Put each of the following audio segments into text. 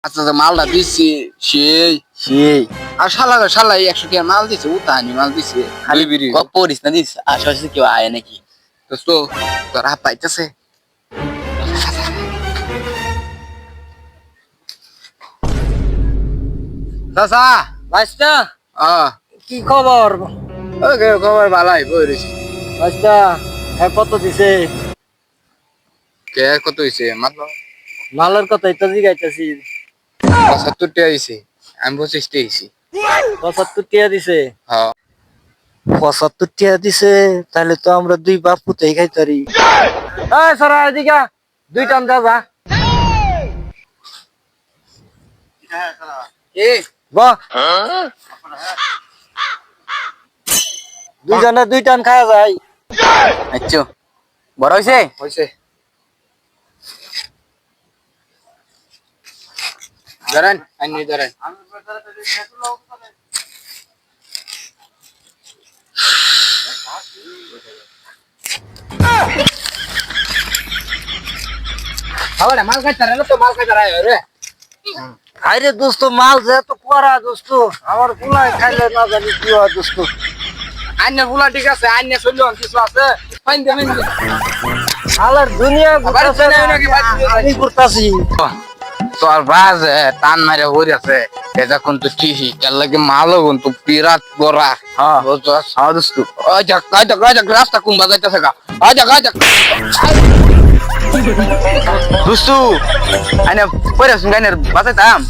আচ্ছা আচ্ছা মালটা দিচ্ছি সেই সেই আর শালা 100 টাকা মাল দিছে উতানি মাল দিছে খালি বিড়ি কপ পড়িস না দিস আশেপাশে কেউ আয় নাকি দোস্ত তোর হাত পাইতেছে চাচা বাস্তা আহ কি খবর ওকে খবর ভালাই বইরেছি বাস্তা হ্যাঁ কত দিছে কে কত হইছে মাত্র মালের কথাই তো জিগাইতেছি 75 টাকা দিছে আমি 25 টাকা দিছি 75 টাকা দিছে হ্যাঁ 75 টাকা দিছে তাহলে তো আমরা দুই বাপ পুতেই খাইতারি এই সরা এদিকে দুই টান দা যা এ বাহ দুইজনে দুই টান খাওয়া যায় আচ্ছা বড় হইছে হইছে ধরেন আইনি ধরেন আবার মাল খাইতে রে তো মাল খাইতে রে রে আরে দোস্ত মাল যে তো করা দোস্ত আমার পুলাই খাইলে না জানি কি হয় দোস্ত আইনে বুলা ঠিক আছে আইনে চললো কিছু আছে ফাইন দে ফাইন দে আলার দুনিয়া ঘুরতাছে বাড়ি নাকি বাড়ি আমি ঘুরতাছি তোর বাজ টান মারে হরি আছে এটা কিন্তু ঠিকই এর লাগে মালও কিন্তু বিরাট বড়া হ্যাঁ বুঝছস হ্যাঁ দোস্ত ওই যা রাস্তা কুম্বা যাইতেছে গা যা দোস্ত আইনা পরে শুন গাইনের বাঁচাইতাম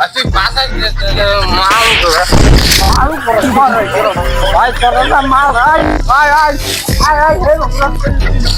আসি বাসায় মাল মাল পরে ভাই করো না মাল ভাই আয় আয় আয় আয়